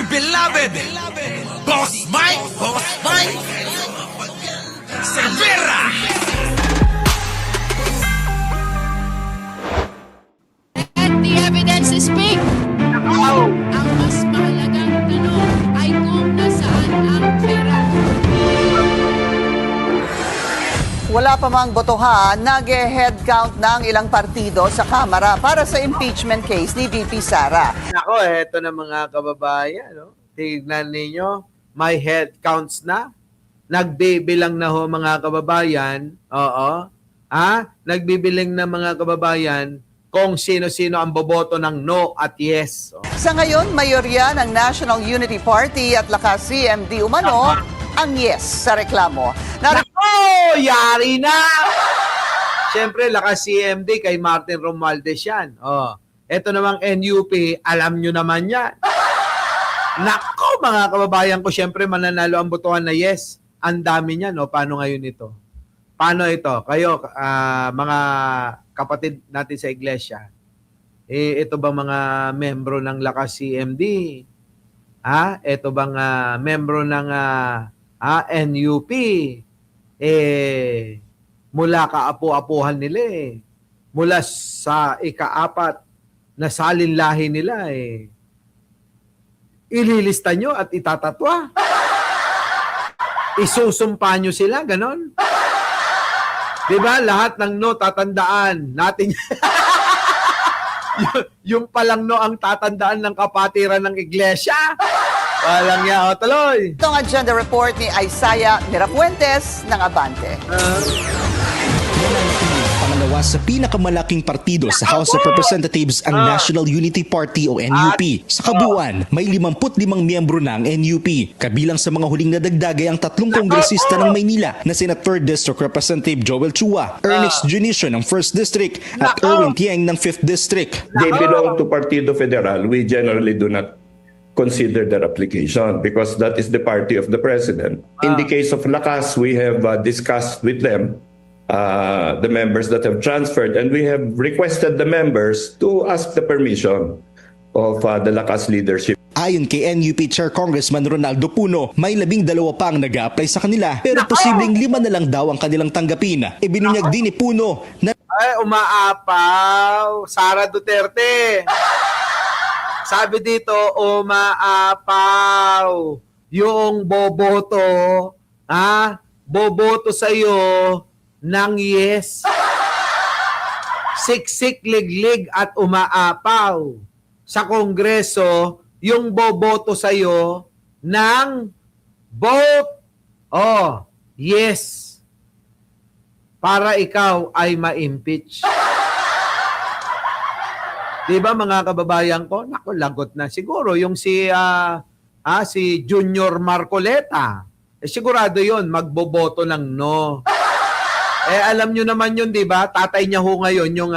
beloved Boss Mike Cervera. Let the evidence speak. Ang mas mahalagang tanong ay kung nasaan ang pera. Wala pa mang botohan, nag-head count ng ilang partido sa Kamara para sa impeachment case ni VP Sara. Ako, eto na mga kababayan. No? Tignan ninyo, my head counts na. Nagbibilang na ho mga kababayan. Oo. Nagbibilang na mga kababayan kung sino-sino ang boboto ng no at yes. Sa ngayon, mayorya ng National Unity Party at Lakas CMD umano ang yes sa reklamo. Oh, yari na! Siyempre, Lakas CMD kay Martin Romualdez yan. Ito namang NUP, alam nyo naman yan. Nako, mga kababayan ko, siyempre mananalo ang botohan na yes. Ang dami niyan, no? Paano ngayon ito? Paano ito? Kayo, mga kapatid natin sa iglesia, ito bang mga membro ng Lakas CMD? Ito bang membro ng NUP? Mula kaapu-apuhan nila mula sa ika-4 na salinlahi nila ililista nyo at itatatwa. Isusumpa nyo sila, ganon. Diba? Lahat ng no tatandaan natin. yung palang no ang tatandaan ng kapatiran ng iglesia. Walang ya, tuloy. Ito ang agenda report ni Isaiah Mirafuentes ng Abante. Pangalawa sa pinakamalaking partido sa House of Representatives ang National Unity Party o NUP. Sa kabuuan, may 55 miyembro ng NUP. Kabilang sa mga huling nadagdag ay ang 3 kongresista ng Maynila na sina 3rd District Representative Joel Chua, Ernest Junicio ng 1st District at Erwin Tieng ng 5th District. They belong to Partido Federal. We generally do not consider their application because that is the party of the president. In the case of Lakas, we have discussed with them the members that have transferred, and we have requested the members to ask the permission of the Lakas leadership. Ayon kay NUP Chair Congressman Ronaldo Puno, may 12 pa ang nag-a-apply sa kanila pero posibleng 5 na lang daw ang kanilang tanggapin. Ibinunyag din ni Puno na Umaapaw, Sara Duterte. Sabi dito, umaapaw yung boboto, boboto sa'yo ng yes. Siksik, liglig at umaapaw. Sa Kongreso, yung boboto sa'yo ng vote, yes. Para ikaw ay ma-impeach. Diba mga kababayan ko? Naku, lagot na. Siguro yung si Junior Marcoleta, sigurado yon magboboto ng no. Alam nyo naman yun, diba? Tatay niya ho ngayon yung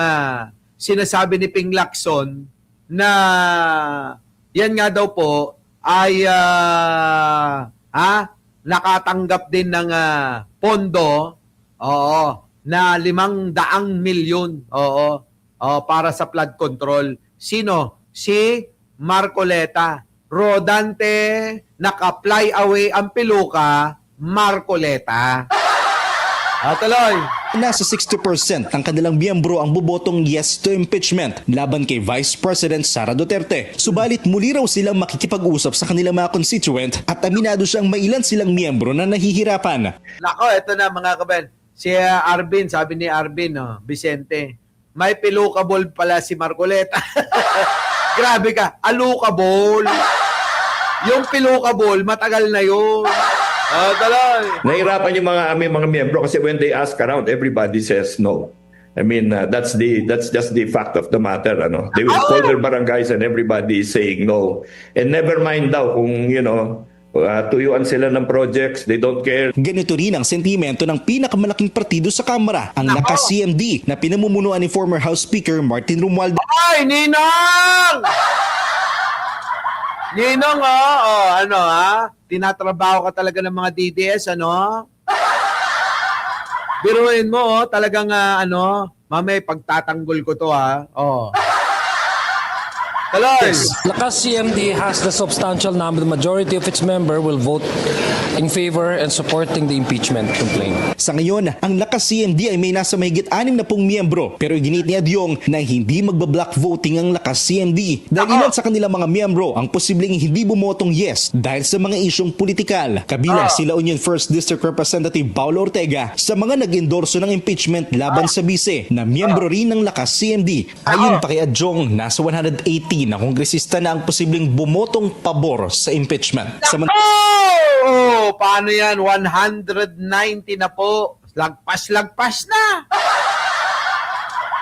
sinasabi ni Ping Lacson na yan nga daw po ay nakatanggap din ng pondo na 500 milyon. Para sa flood control. Sino? Si Marcoleta. Rodante, naka-fly away ang piluka, Marcoleta. Tuloy. nasa 60% ng kanilang miyembro ang bobotong yes to impeachment laban kay Vice President Sara Duterte. Subalit muli raw silang makikipag-usap sa kanilang mga constituent at aminado siyang mailan silang miyembro na nahihirapan. Nako, ito na mga kaben. Si Arvin, sabi ni Arvin, Vicente, may pilukable pala si Marcoleta. Grabe ka, alukable. Yung pilukable, matagal na yun. Tuloy. Nahirapan yung aming mga miyembro kasi when they ask around, everybody says no. I mean, that's just the fact of the matter. They will call their barangays and everybody is saying no. And never mind daw kung, tuyuan sila ng projects, they don't care. Ganito rin ang sentimento ng pinakamalaking partido sa Kamara, ang Lakas CMD na pinamumunuan ni former House Speaker Martin Romualdez. Ay, Ninong! Ninong, tinatrabaho ka talaga ng mga DDS, Biruin mo, talagang, mamay, pagtatanggol ko to, Tuloy. Lakas CMD has the substantial number, the majority of its member will vote in favor and supporting the impeachment complaint. Sa ngayon, ang Lakas CMD ay may nasa mahigit 60 miyembro pero iginit ni Adyong na hindi magbablock voting ang Lakas CMD dahil ilan sa kanilang mga miyembro ang posibleng hindi bumotong yes dahil sa mga isyong politikal. Kabilang sila Union 1st District Representative Paulo Ortega sa mga nag-endorso ng impeachment laban sa bise na miyembro rin ng Lakas CMD. Ayon pa kay Adyong, nasa 180 na kongresista na ang posibleng bumotong pabor sa impeachment. Oh, paano yan? 190 na po. Lagpas na.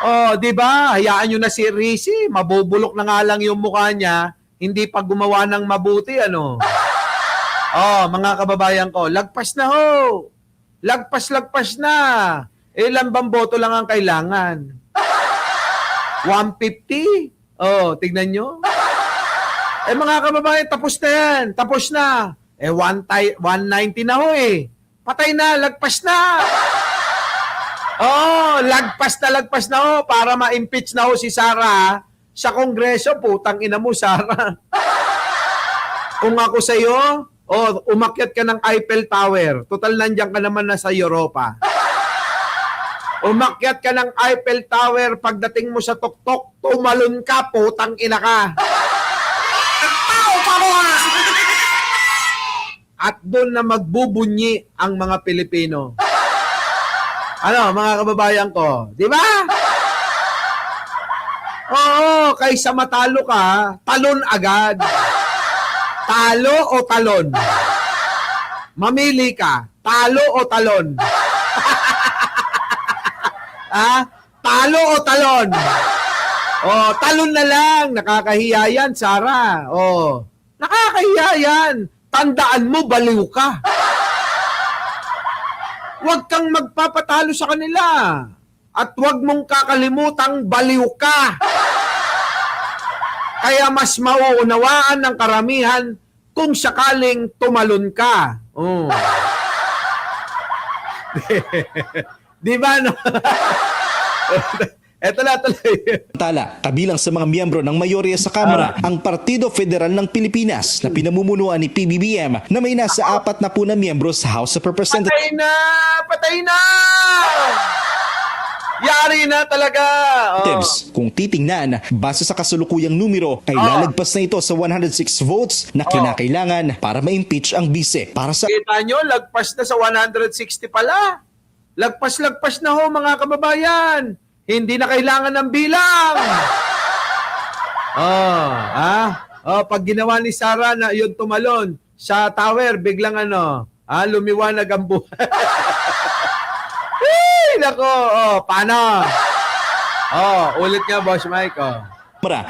Oh, di ba? Hayaan nyo na si Rizzy. Mabubulok na nga lang yung mukha niya. Hindi pa gumawa ng mabuti, ano? Oh, mga kababayan ko, lagpas na ho. Lagpas na. Ilan bang boto lang ang kailangan? 150? Oh, tignan nyo. Mga kababayan, tapos na yan. Tapos na. 190 na ho eh. Patay na, lagpas na. Oh, lagpas na ho para ma-impeach na ho si Sara sa Kongreso. Putang ina mo, Sara. Kung ako sa'yo, umakyat ka ng Eiffel Tower. Total, nandiyan ka naman na sa Europa. Umakyat ka ng Eiffel Tower, pagdating mo sa tuktok, tumalon ka, putang ina ka. At doon na magbubunyi ang mga Pilipino. Ano, mga kababayan ko, di ba? Oo, kaysa matalo ka, talon agad. Talo o talon? Mamili ka, talo o talon? Talo o talon? Talon na lang. Nakakahiya yan, Sara. Nakakahiya yan. Tandaan mo, baliw ka. Huwag kang magpapatalo sa kanila. At huwag mong kakalimutang baliw ka. Kaya mas mauunawaan ng karamihan kung sakaling tumalon ka. Di ba, no? Eto na, tuloy. Tala, kabilang sa mga miyembro ng mayorya sa Kamara, ang Partido Federal ng Pilipinas na pinamumunuan ni PBBM na may nasa 40 na miyembro sa House of Representatives. Patay na! Yari na talaga! Kung titingnan, base sa kasalukuyang numero, ay lalagpas na ito sa 106 votes na kinakailangan para ma-impeach ang bise. Para sa Kita nyo, lagpas na sa 160 pala. Lagpas na ho, mga kababayan. Hindi na kailangan ng bilang. Pag ginawa ni Sara na yun tumalon sa tower, biglang lumiwanag ang buhay. Nako, paano? Ulit nga, Boss Mike,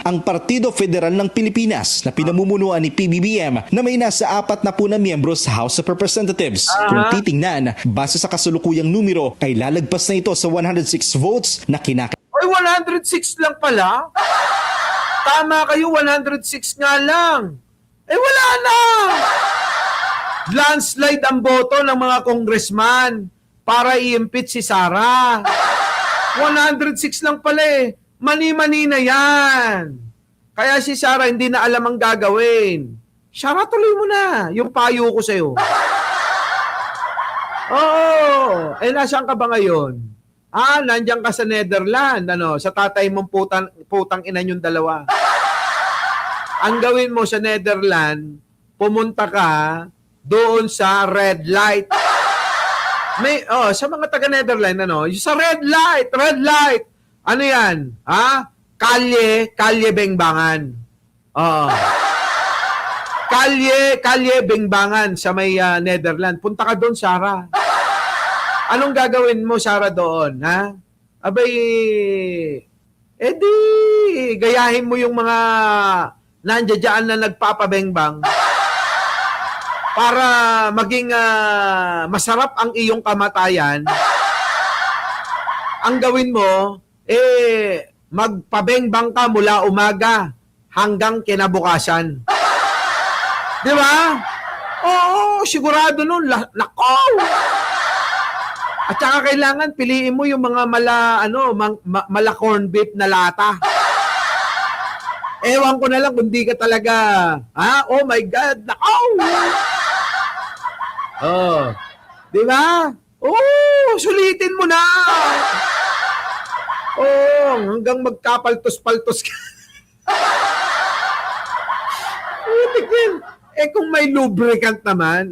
ang Partido Federal ng Pilipinas na pinamumunuan ni PBBM na may nasa 40 na miyembro sa House of Representatives. Kung titingnan, base sa kasalukuyang numero, ay lalagpas na ito sa 106 votes na Oy, 106 lang pala? Tama kayo, 106 nga lang. Wala na! Landslide ang boto ng mga congressman para i-impeach si Sara. 106 lang pala eh. Mani-mani na yan. Kaya si Sara hindi na alam ang gagawin. Sara, tuloy mo na. Yung payo ko sa'yo. Nasaan ka ba ngayon? Nandiyan ka sa Netherlands. Sa tatay mong putang ina yung dalawa. Ang gawin mo sa Netherlands, pumunta ka doon sa red light. Sa mga taga-Netherlands, sa red light. Ano yan? Kalye Bengbangan. Kalye Bengbangan sa may Netherlands. Punta ka doon, Sara. Anong gagawin mo, Sara, doon? Gayahin mo yung mga nandiyan na nagpapabengbang para maging masarap ang iyong kamatayan. Ang gawin mo, magpabengbang ka mula umaga hanggang kinabukasan. Di ba? Oo, sigurado nun. Nako! At saka kailangan piliin mo yung mga mala corn beef na lata. Ewan ko na lang kung di ka talaga, oh my God, nakaw! Oh, di ba? Oh, sulitin mo na! Oh, hanggang magkapaltos-paltos ka. Kung may lubricant naman,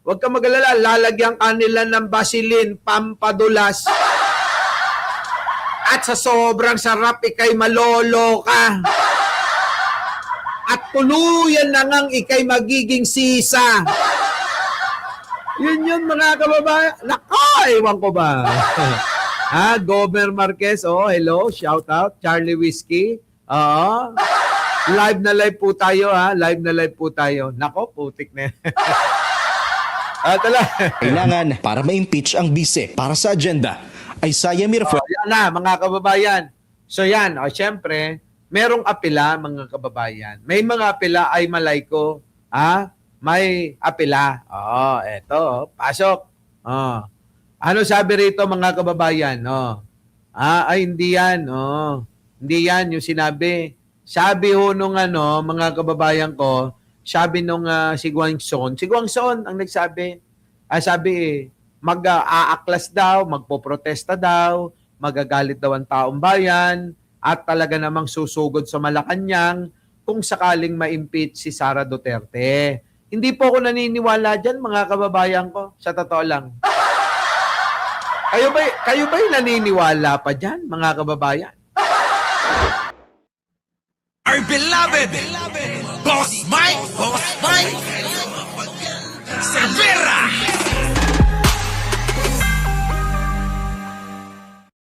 huwag ka mag-alala, lalagyan kanila ng Vaseline, pampadulas. At sa sobrang sarap, ikay malolo ka. At tuluyan na ngang ikay magiging sisa. Yun mga kababayan. Nako, ewan ko ba? Governor Marquez, hello, shout out. Charlie Whiskey, live na live po tayo, live na live po tayo. Nako, putik na yan. Kailangan para ma-impeach ang bise para sa agenda ay Saya Miraflores. Yan na, mga kababayan. So yan, syempre, merong apela, mga kababayan. May mga apela ay malayko. May apela. Eto, pasok. Ano sabi rito, mga kababayan? Ay, hindi yan. Hindi yan yung sinabi. Sabi ho nung mga kababayan ko, sabi nung si Guangson ang nagsabi. Sabi mag-aaklas daw, magpoprotesta daw, magagalit daw ang taong bayan, at talaga namang susugod sa Malacanang kung sakaling ma-impeach si Sara Duterte. Hindi po ako naniniwala dyan, mga kababayan ko. Sa totoo lang. Kayo ba'y naniniwala pa dyan, mga kababayan? Our beloved Boss Mike Cervera.